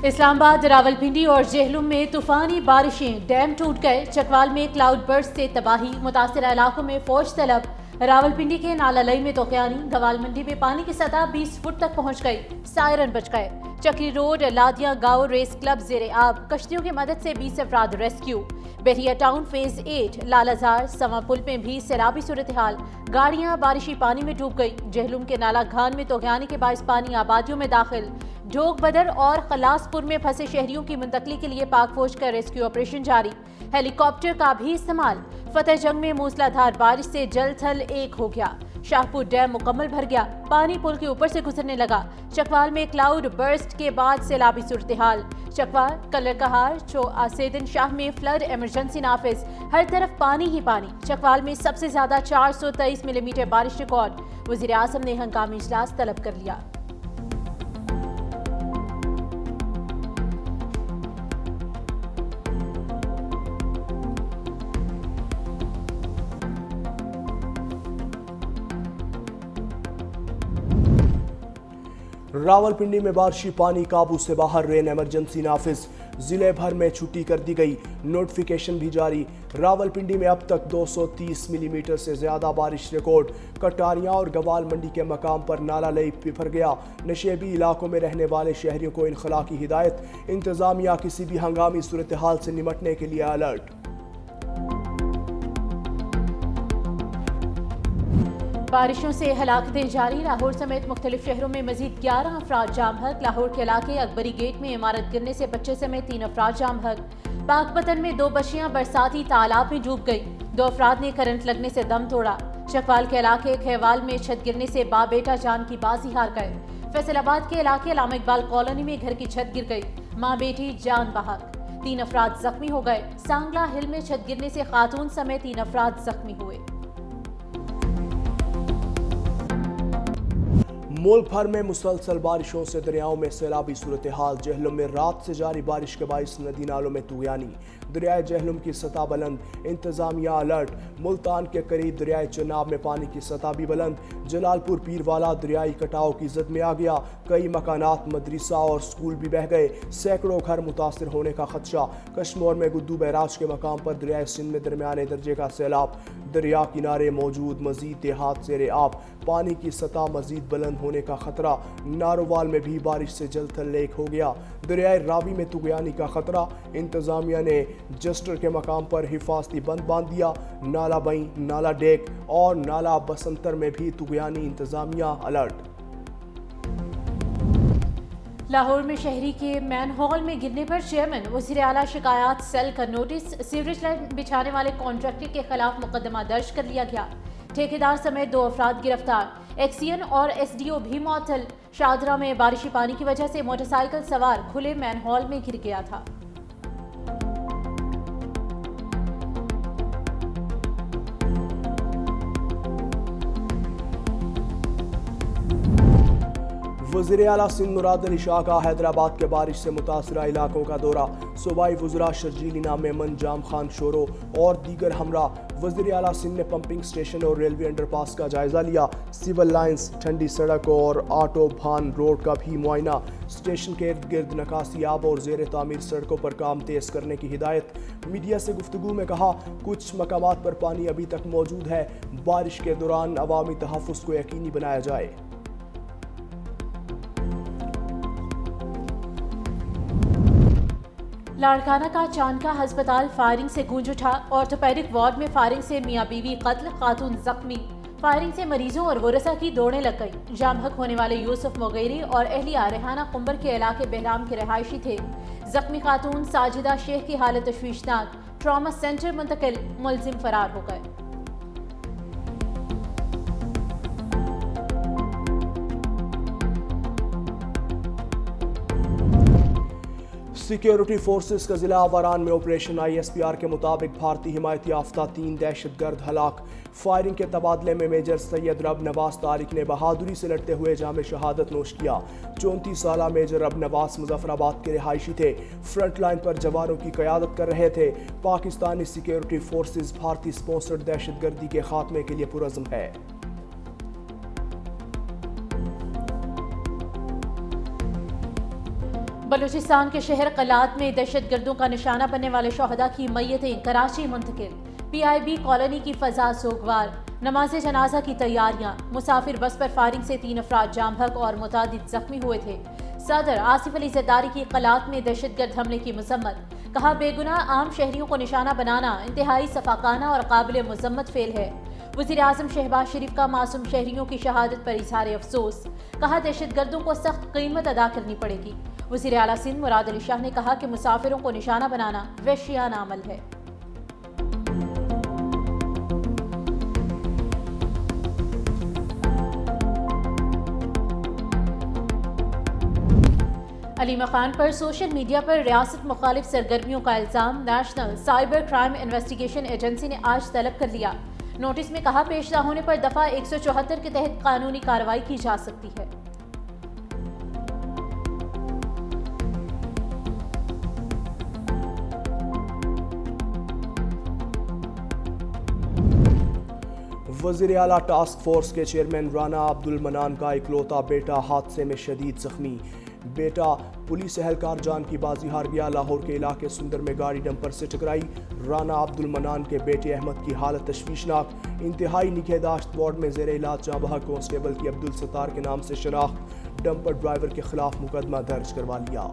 اسلام آباد، راولپنڈی اور جہلم میں طوفانی بارشیں، ڈیم ٹوٹ گئے، چکوال میں کلاؤڈ برسٹ سے تباہی، متاثرہ علاقوں میں فوج طلب۔ راولپنڈی کے نالا لئی میں طوفانی، گوال منڈی میں پانی کی سطح 20 فٹ تک پہنچ گئی، سائرن بچ گئے۔ چکری روڈ، لادیاں گاؤں ریس کلب زیر آب، کشتیوں کی مدد سے 20 افراد ریسکیو۔ بحریہ ٹاؤن فیز 8، لالازار، سما پل میں بھی سیلابی صورتحال، گاڑیاں بارشی پانی میں ڈوب گئی۔ جہلم کے نالا گھان میں طوفانی کے باعث پانی آبادیوں میں داخل۔ ڈھوک بدر اور خلاص پور میں پھنسے شہریوں کی منتقلی کے لیے پاک فوج کا ریسکیو آپریشن جاری، ہیلی کاپٹر کا بھی استعمال۔ فتح جنگ میں موسلا دھار بارش سے جل تھل ایک ہو گیا، شاہپور ڈیم مکمل بھر گیا، پانی پل کے اوپر سے گزرنے لگا۔ چکوال میں کلاؤڈ برسٹ کے بعد سیلابی صورتحال، چکوال، کلر کہار، سیدن شاہ میں فلڈ ایمرجنسی نافذ، ہر طرف پانی ہی پانی۔ چکوال میں سب سے زیادہ 423 ملی میٹر بارش ریکارڈ، وزیر اعظم نے ہنگامی اجلاس طلب کر لیا۔ راولپنڈی میں بارشی پانی قابو سے باہر، رین ایمرجنسی نافذ، ضلع بھر میں چھٹی کر دی گئی، نوٹیفیکیشن بھی جاری۔ راولپنڈی میں اب تک 230 ملی میٹر سے زیادہ بارش ریکارڈ، کٹاریاں اور گوال منڈی کے مقام پر نالا لئی بھر گیا۔ نشیبی علاقوں میں رہنے والے شہریوں کو انخلاء کی ہدایت، انتظامیہ کسی بھی ہنگامی صورتحال سے نمٹنے کے لیے الرٹ۔ بارشوں سے ہلاکتیں جاری، لاہور سمیت مختلف شہروں میں مزید 11 افراد جام حق۔ لاہور کے علاقے اکبری گیٹ میں عمارت گرنے سے بچے سمیت 3 افراد جام حق۔ پاک پتن میں 2 بچیاں برساتی تالاب میں ڈوب گئی، 2 افراد نے کرنٹ لگنے سے دم توڑا۔ چکوال کے علاقے کھیوال میں چھت گرنے سے باپ بیٹا جان کی بازی ہار گئے۔ فیصل آباد کے علاقے علامہ اقبال کالونی میں گھر کی چھت گر گئی، ماں بیٹی جان بحق، 3 افراد زخمی ہو گئے۔ سانگلہ ہل میں چھت گرنے سے خاتون سمیت 3 افراد زخمی ہوئے۔ ملک بھر میں مسلسل بارشوں سے دریاؤں میں سیلابی صورتحال، جہلم میں رات سے جاری بارش کے باعث ندی نالوں میں طغیانی، دریائے جہلم کی سطح بلند، انتظامیہ الرٹ۔ ملتان کے قریب دریائے چناب میں پانی کی سطح بھی بلند، جلال پور پیر والا دریائی کٹاؤ کی زد میں آ گیا، کئی مکانات، مدرسہ اور سکول بھی بہہ گئے، سینکڑوں گھر متاثر ہونے کا خدشہ۔ کشمور میں گدو بیراج کے مقام پر دریائے سندھ میں درمیانے درجے کا سیلاب، دریا کنارے موجود مزید دیہات زیر آب، پانی کی سطح مزید بلند ہونے کا خطرہ۔ نارووال میں بھی بارش سے جل تھل ایک ہو گیا، دریائے راوی میں طغیانی کا خطرہ، انتظامیہ نے جسٹر کے مقام پر حفاظتی بند باندھ دیا۔ نالا بئیں، نالا ڈیک اور نالا بسنتر میں بھی طغیانی، انتظامیہ الرٹ۔ لاہور میں شہری کے مین ہال میں گرنے پر چیئرمین وزیر اعلیٰ شکایات سیل کا نوٹس، سیوریج لائن بچھانے والے کانٹریکٹر کے خلاف مقدمہ درج کر لیا گیا، ٹھیکیدار سمیت 2 افراد گرفتار، ایکسین اور ایس ڈی او بھی معطل۔ شاہدرہ میں بارشی پانی کی وجہ سے موٹر سائیکل سوار کھلے مین ہال میں گر گیا تھا۔ وزیر اعلیٰ سندھ مراد علی شاہ کا حیدرآباد کے بارش سے متاثرہ علاقوں کا دورہ، صوبائی وزراء شرجیل انعام میمن، جام خان شورو اور دیگر ہمراہ۔ وزیر اعلیٰ سندھ نے پمپنگ اسٹیشن اور ریلوے انڈر پاس کا جائزہ لیا، سول لائنز، ٹھنڈی سڑک اور آٹو بھان روڈ کا بھی معائنہ، اسٹیشن کے ارد گرد نکاسی آب اور زیر تعمیر سڑکوں پر کام تیز کرنے کی ہدایت۔ میڈیا سے گفتگو میں کہا، کچھ مقامات پر پانی ابھی تک موجود ہے، بارش کے دوران عوامی تحفظ کو یقینی بنایا جائے۔ لاڑکانہ کا چانکا ہسپتال فائرنگ سے گونج اٹھا، آرتھوپیڈک وارڈ میں فائرنگ سے میاں بیوی قتل، خاتون زخمی، فائرنگ سے مریضوں اور ورثاء کی دوڑیں لگ گئی۔ جام حق ہونے والے یوسف مغیری اور اہلیہ ریحانہ قنبر کے علاقے بہرام کے رہائشی تھے، زخمی خاتون ساجدہ شیخ کی حالت تشویشناک، ٹراما سینٹر منتقل، ملزم فرار ہو گئے۔ سیکیورٹی فورسز کا ضلع آوران میں operation, I S P R کے مطابق بھارتی حمایت یافتہ 3 دہشت گرد ہلاک۔ فائرنگ کے تبادلے میں میجر سید رب نواز طارق نے بہادری سے لڑتے ہوئے جام شہادت نوش کیا۔ 34 سالہ میجر رب نواز مظفر آباد کے رہائشی تھے، فرنٹ لائن پر جوانوں کی قیادت کر رہے تھے۔ پاکستانی سیکیورٹی فورسز بھارتی سپانسرڈ دہشت گردی کے خاتمے کے لیے پرعزم ہے۔ بلوچستان کے شہر قلات میں دہشت گردوں کا نشانہ بننے والے شہداء کی میتیں کراچی منتقل، پی آئی بی کالونی کی فضا سوگوار، نماز جنازہ کی تیاریاں، مسافر بس پر فائرنگ سے 3 افراد جام بحق اور متعدد زخمی ہوئے تھے۔ صدر آصف علی زرداری کی قلات میں دہشت گرد حملے کی مذمت، کہا بے گناہ عام شہریوں کو نشانہ بنانا انتہائی سفاکانہ اور قابل مذمت فعل ہے۔ وزیر اعظم شہباز شریف کا معصوم شہریوں کی شہادت پر اظہار افسوس، کہا دہشت گردوں کو سخت قیمت ادا کرنی پڑے گی۔ وزیر اعلیٰ سندھ مراد علی شاہ نے کہا کہ مسافروں کو نشانہ بنانا وحشیانہ عمل ہے۔ علی مقام پر سوشل میڈیا پر ریاست مخالف سرگرمیوں کا الزام، national cyber crime investigation agency نے آج طلب کر لیا۔ نوٹس میں کہا پیش نہ ہونے پر دفعہ 174 کے تحت قانونی کارروائی کی جا سکتی ہے۔ وزیر اعلیٰ ٹاسک فورس کے چیئرمین رانا عبد المنان کا اکلوتا بیٹا حادثے میں شدید زخمی، بیٹا پولیس اہلکار جان کی بازی ہار گیا۔ لاہور کے علاقے سندر میں گاڑی ڈمپر سے ٹکرائی۔ رانا عبد المنان کے بیٹے احمد کی حالت تشویشناک، انتہائی نگہداشت وارڈ میں زیر علاج جاں بحق کانسٹیبل کی عبدالستار کے نام سے شناخت، ڈمپر ڈرائیور کے خلاف مقدمہ درج کروا لیا۔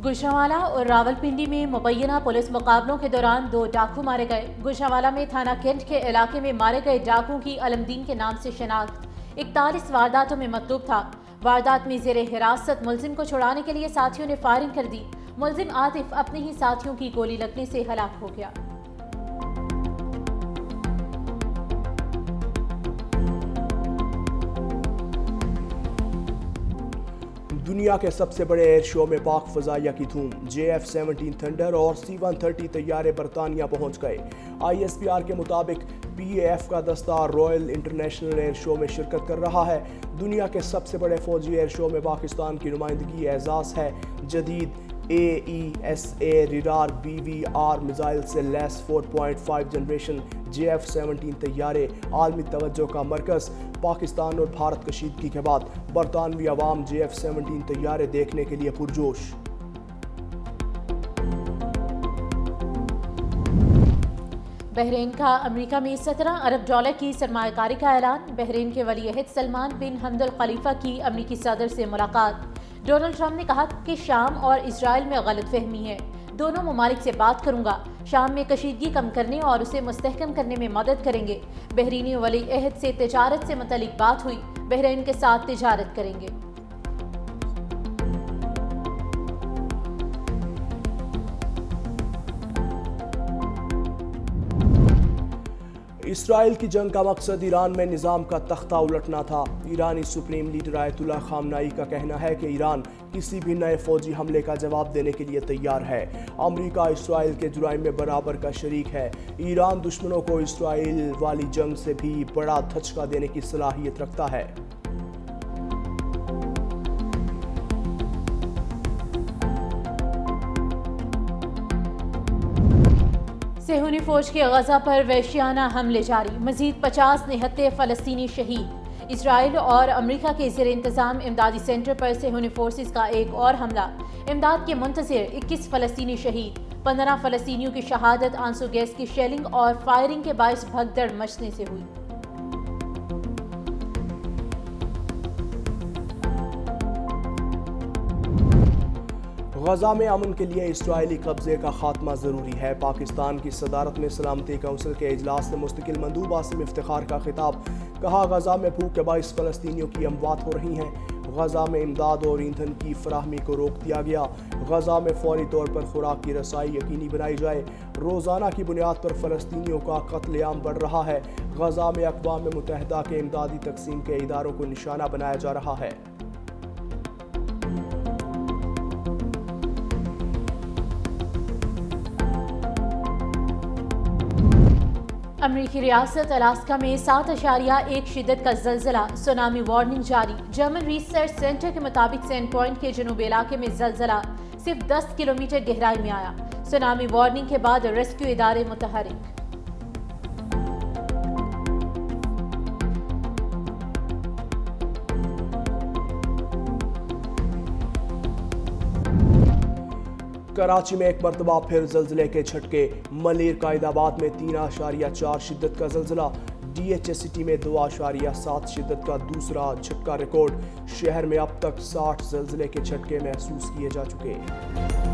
گوجرانوالہ اور راولپنڈی میں مبینہ پولیس مقابلوں کے دوران 2 ڈاکو مارے گئے۔ گوجرانوالہ میں تھانہ کینٹ کے علاقے میں مارے گئے ڈاکو کی علمدین کے نام سے شناخت 41 وارداتوں میں مطلوب تھا۔ واردات میں زیر حراست ملزم کو چھڑانے کے لیے ساتھیوں نے فائرنگ کر دی۔ ملزم عاطف اپنے ہی ساتھیوں کی گولی لگنے سے ہلاک ہو گیا۔ دنیا کے سب سے بڑے ایئر شو میں پاک فضائیہ کی دھوم، JF-17 تھنڈر اور C-130 طیارے برطانیہ پہنچ گئے۔ ISPR کے مطابق PAF کا دستہ رائل انٹرنیشنل ایئر شو میں شرکت کر رہا ہے۔ دنیا کے سب سے بڑے فوجی ایئر شو میں پاکستان کی نمائندگی اعزاز ہے۔ جدید AESA ریڈار BVR میزائل سے لیس 4.5 جنریشن JF-17 طیارے عالمی توجہ کا مرکز۔ پاکستان اور بھارت کشیدگی کے بعد برطانوی عوام JF-17 طیارے دیکھنے کے لیے پرجوش۔ بحرین کا امریکہ میں 17 ارب ڈالر کی سرمایہ کاری کا اعلان۔ بحرین کے ولی عہد سلمان بن حمد الخلیفہ کی امریکی صدر سے ملاقات۔ ڈونلڈ ٹرمپ نے کہا کہ شام اور اسرائیل میں غلط فہمی ہے، دونوں ممالک سے بات کروں گا، شام میں کشیدگی کم کرنے اور اسے مستحکم کرنے میں مدد کریں گے۔ بحرینی ولی عہد سے تجارت سے متعلق بات ہوئی، بحرین کے ساتھ تجارت کریں گے۔ اسرائیل کی جنگ کا مقصد ایران میں نظام کا تختہ الٹنا تھا۔ ایرانی سپریم لیڈر آیت اللہ خامنائی کا کہنا ہے کہ ایران کسی بھی نئے فوجی حملے کا جواب دینے کے لیے تیار ہے۔ امریکہ اسرائیل کے جرائم میں برابر کا شریک ہے۔ ایران دشمنوں کو اسرائیل والی جنگ سے بھی بڑا دھچکا دینے کی صلاحیت رکھتا ہے۔ صہیونی فوج کے غزہ پر وحشیانہ حملے جاری، مزید 50 نہتے فلسطینی شہید۔ اسرائیل اور امریکہ کے زیر انتظام امدادی سینٹر پر صہیونی فورسز کا ایک اور حملہ، امداد کے منتظر 21 فلسطینی شہید، 15 فلسطینیوں کی شہادت آنسو گیس کی شیلنگ اور فائرنگ کے باعث بھگدڑ مچنے سے ہوئی۔ غزہ میں امن کے لیے اسرائیلی قبضے کا خاتمہ ضروری ہے۔ پاکستان کی صدارت میں سلامتی کونسل کے اجلاس سے مستقل مندوب عاصم افتخار کا خطاب، کہا غزہ میں بھوک کے باعث فلسطینیوں کی اموات ہو رہی ہیں۔ غزہ میں امداد اور ایندھن کی فراہمی کو روک دیا گیا۔ غزہ میں فوری طور پر خوراک کی رسائی یقینی بنائی جائے۔ روزانہ کی بنیاد پر فلسطینیوں کا قتل عام بڑھ رہا ہے۔ غزہ میں اقوام متحدہ کے امدادی تقسیم کے اداروں کو نشانہ بنایا جا رہا ہے۔ امریکی ریاست الاسکا میں 7.1 شدت کا زلزلہ، سونامی وارننگ جاری۔ جرمن ریسرچ سینٹر کے مطابق سینڈ پوائنٹ کے جنوبی علاقے میں زلزلہ صرف 10 کلومیٹر گہرائی میں آیا۔ سونامی وارننگ کے بعد ریسکیو ادارے متحرک۔ کراچی میں ایک مرتبہ پھر زلزلے کے جھٹکے، ملیر قائد آباد میں 3.4 شدت کا زلزلہ، ڈی ایچ اے سٹی میں 2.7 شدت کا دوسرا جھٹکا ریکارڈ۔ شہر میں اب تک 60 زلزلے کے جھٹکے محسوس کیے جا چکے ہیں۔